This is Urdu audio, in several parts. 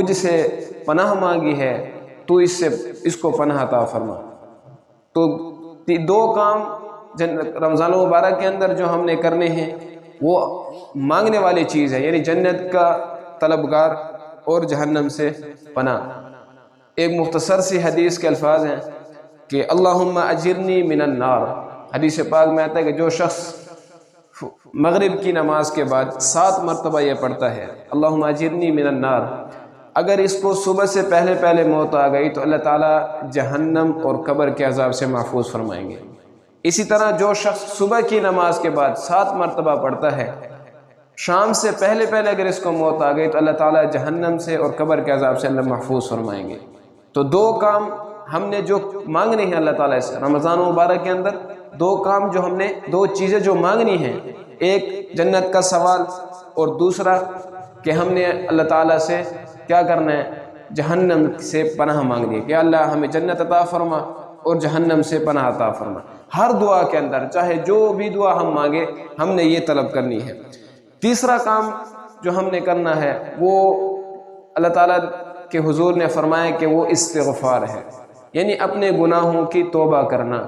مجھ سے پناہ مانگی ہے تو اس کو پناہ عطا فرما۔ تو دو کام رمضان المبارک کے اندر جو ہم نے کرنے ہیں وہ مانگنے والی چیز ہے، یعنی جنت کا طلبگار اور جہنم سے پناہ۔ ایک مختصر سی حدیث کے الفاظ ہیں کہ اللہم اجرنی من النار، حدیث پاک میں آتا ہے کہ جو شخص مغرب کی نماز کے بعد 7 مرتبہ یہ پڑھتا ہے اللہم اجرنی من النار، اگر اس کو صبح سے پہلے موت آ گئی تو اللہ تعالیٰ جہنم اور قبر کے عذاب سے محفوظ فرمائیں گے۔ اسی طرح جو شخص صبح کی نماز کے بعد 7 مرتبہ پڑھتا ہے، شام سے پہلے اگر اس کو موت آ گئی تو اللہ تعالیٰ جہنم سے اور قبر کے عذاب سے اللہ محفوظ فرمائیں گے۔ تو 2 کام ہم نے جو مانگنے ہیں اللہ تعالیٰ سے رمضان مبارک کے اندر، 2 کام جو ہم نے 2 چیزیں جو مانگنی ہیں، ایک جنت کا سوال اور دوسرا کہ ہم نے اللہ تعالیٰ سے کیا کرنا ہے، جہنم سے پناہ مانگنی ہے کہ اللہ ہمیں جنت عطا فرما اور جہنم سے پناہ عطا فرما۔ ہر دعا کے اندر چاہے جو بھی دعا ہم مانگے ہم نے یہ طلب کرنی ہے۔ تیسرا کام جو ہم نے کرنا ہے وہ اللہ تعالیٰ کے حضور نے فرمایا کہ وہ استغفار ہے، یعنی اپنے گناہوں کی توبہ کرنا۔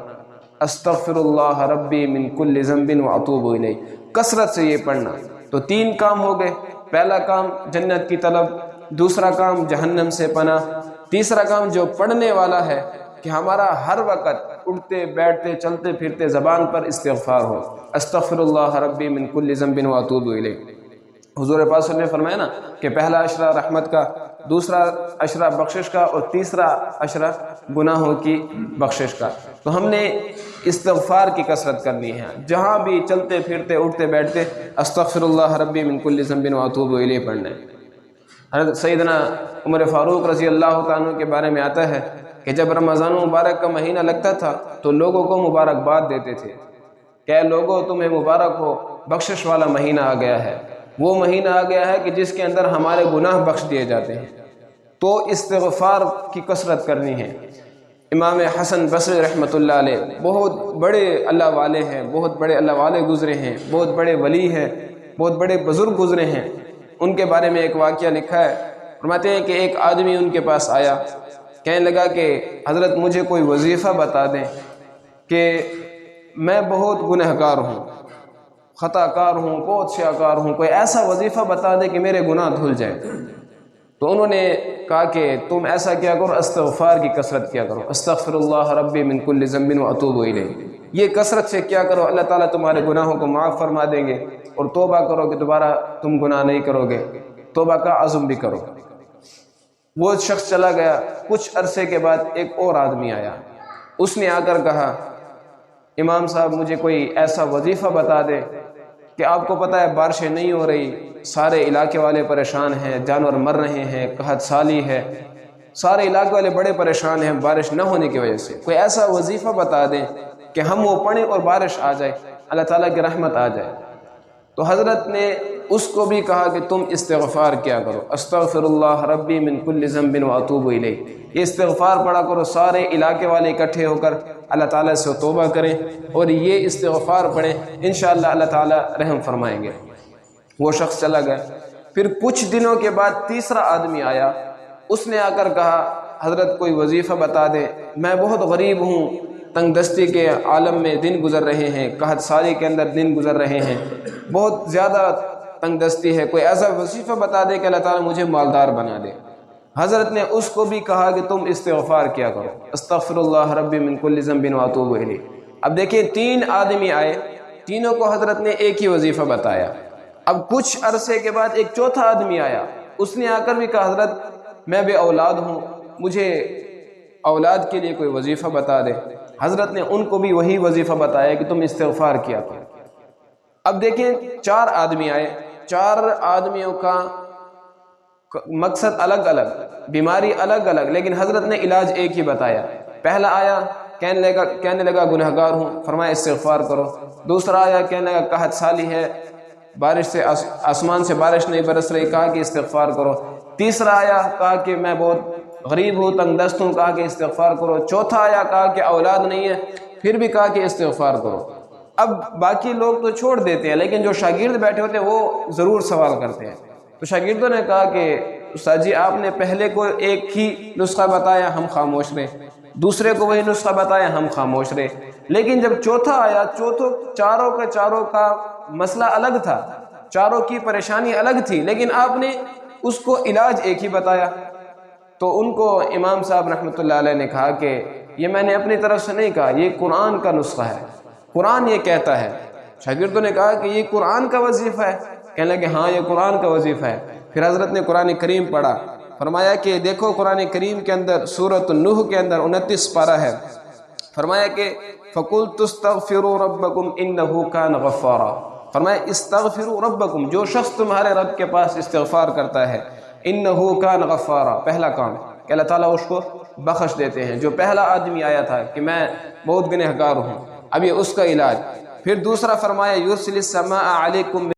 استغفر اللہ ربی من کل ذنب واتوب الیہ، کثرت سے یہ پڑھنا۔ تو 3 کام ہو گئے، پہلا کام جنت کی طلب، دوسرا کام جہنم سے پناہ، تیسرا کام جو پڑھنے والا ہے کہ ہمارا ہر وقت اٹھتے بیٹھتے چلتے پھرتے زبان پر استغفار ہو، استغفر اللہ ربی من کل ذنب واتوب الیہ۔ حضور پاک صلی اللہ علیہ وسلم نے فرمایا نا کہ پہلا عشرہ رحمت کا، دوسرا عشرہ بخشش کا اور تیسرا عشرہ گناہوں کی بخشش کا۔ تو ہم نے استغفار کی کثرت کرنی ہے، جہاں بھی چلتے پھرتے اٹھتے بیٹھتے استغفر اللہ ربی من کل ذنب واتوب الیہ پڑھنا ہے۔ حضرت سیدنا عمر فاروق رضی اللہ تعالیٰ عنہ کے بارے میں آتا ہے کہ جب رمضان مبارک کا مہینہ لگتا تھا تو لوگوں کو مبارکباد دیتے تھے کہ اے لوگوں تمہیں مبارک ہو، بخشش والا مہینہ آ گیا ہے، وہ مہینہ آ گیا ہے کہ جس کے اندر ہمارے گناہ بخش دیے جاتے ہیں۔ تو استغفار کی کثرت کرنی ہے۔ امام حسن بصری رحمۃ اللہ علیہ بہت بڑے اللہ والے ہیں، بہت بڑے اللہ والے گزرے ہیں، بہت بڑے ولی ہیں، بہت بڑے بزرگ گزرے ہیں۔ ان کے بارے میں ایک واقعہ لکھا ہے، فرماتے ہیں کہ ایک آدمی ان کے پاس آیا، کہنے لگا کہ حضرت مجھے کوئی وظیفہ بتا دیں کہ میں بہت گنہگار ہوں، خطا کار ہوں، بہت سیاکار ہوں، کوئی ایسا وظیفہ بتا دیں کہ میرے گناہ دھل جائے۔ تو انہوں نے کہا کہ تم ایسا کیا کرو، استغفار کی کثرت کیا کرو، استغفر اللہ ربی من کل ذنب واتوب الیہ، یہ کثرت سے کیا کرو، اللہ تعالیٰ تمہارے گناہوں کو معاف فرما دیں گے، اور توبہ کرو کہ دوبارہ تم گناہ نہیں کرو گے، توبہ کا عزم بھی کرو۔ وہ شخص چلا گیا، کچھ عرصے کے بعد ایک اور آدمی آیا، اس نے آ کر کہا امام صاحب مجھے کوئی ایسا وظیفہ بتا دے کہ آپ کو پتہ ہے بارشیں نہیں ہو رہی، سارے علاقے والے پریشان ہیں، جانور مر رہے ہیں، قحط سالی ہے، سارے علاقے والے بڑے پریشان ہیں بارش نہ ہونے کی وجہ سے، کوئی ایسا وظیفہ بتا دیں کہ ہم وہ پڑھیں اور بارش آ جائے، اللہ تعالیٰ کی رحمت آ جائے۔ تو حضرت نے اس کو بھی کہا کہ تم استغفار کیا کرو، استغفر اللہ ربی من کل ذنب واتوب الیہ، یہ استغفار پڑھا کرو، سارے علاقے والے اکٹھے ہو کر اللہ تعالیٰ سے توبہ کریں اور یہ استغفار پڑھیں، انشاءاللہ اللہ تعالیٰ رحم فرمائیں گے۔ وہ شخص چلا گیا، پھر کچھ دنوں کے بعد تیسرا آدمی آیا، اس نے آ کر کہا حضرت کوئی وظیفہ بتا دیں، میں بہت غریب ہوں، تنگ دستی کے عالم میں دن گزر رہے ہیں، قحط سالی کے اندر دن گزر رہے ہیں، بہت زیادہ تنگ دستی ہے، کوئی ایسا وظیفہ بتا دے کہ اللہ تعالیٰ مجھے مالدار بنا دے۔ حضرت نے اس کو بھی کہا کہ تم استغفار کیا کرو، استغفر اللہ ربی من کل ذنب واتوب الیہ۔ اب دیکھیں 3 آدمی آئے، تینوں کو حضرت نے ایک ہی وظیفہ بتایا۔ اب کچھ عرصے کے بعد ایک چوتھا آدمی آیا، اس نے آ کر بھی کہا حضرت میں بے اولاد ہوں، مجھے اولاد کے لیے کوئی وظیفہ بتا دے۔ حضرت نے ان کو بھی وہی وظیفہ بتایا کہ تم استغفار کیا کرو۔ اب دیکھیں 4 آدمی آئے، 4 آدمیوں کا مقصد الگ الگ، بیماری الگ الگ، لیکن حضرت نے علاج ایک ہی بتایا۔ پہلا آیا کہنے لگا گنہگار ہوں، فرمایا استغفار کرو۔ دوسرا آیا کہنے لگا قحط سالی ہے، بارش سے آسمان سے بارش نہیں برس رہی، کہا کہ استغفار کرو۔ تیسرا آیا کہا کہ میں بہت غریب ہوں، تنگ دست ہوں، کہا کہ استغفار کرو۔ چوتھا آیا کہا کہ اولاد نہیں ہے، پھر بھی کہا کہ استغفار کرو۔ اب باقی لوگ تو چھوڑ دیتے ہیں، لیکن جو شاگرد بیٹھے ہوتے ہیں وہ ضرور سوال کرتے ہیں۔ تو شاگردوں نے کہا کہ استاد جی آپ نے پہلے کو ایک ہی نسخہ بتایا ہم خاموش رہے، دوسرے کو وہی نسخہ بتایا ہم خاموش رہے، لیکن جب چوتھا آیا چاروں کا مسئلہ الگ تھا، چاروں کی پریشانی الگ تھی، لیکن آپ نے اس کو علاج ایک ہی بتایا۔ تو ان کو امام صاحب رحمۃ اللہ علیہ نے کہا کہ یہ میں نے اپنی طرف سے نہیں کہا، یہ قرآن کا نسخہ ہے، قرآن یہ کہتا ہے۔ شاگردوں نے کہا کہ یہ قرآن کا وظیفہ ہے، کہنے لگے ہاں یہ قرآن کا وظیفہ ہے۔ پھر حضرت نے قرآن کریم پڑھا، فرمایا کہ دیکھو قرآن کریم کے اندر سورۃ النوح کے اندر 29 پارہ ہے، فرمایا کہ فَقُلْتُ اسْتَغْفِرُوا رَبَّكُمْ إِنَّهُ كَانَ غَفَّارًا، فرمایا استغفروا ربکم، جو شخص تمہارے رب کے پاس استغفار کرتا ہے، انہو کان غفارا، پہلا کام کہ اللہ تعالیٰ اس کو بخش دیتے ہیں۔ جو پہلا آدمی آیا تھا کہ میں بہت گنہگار ہوں، اب یہ اس کا علاج۔ پھر دوسرا فرمایا یرسل السماء علیکم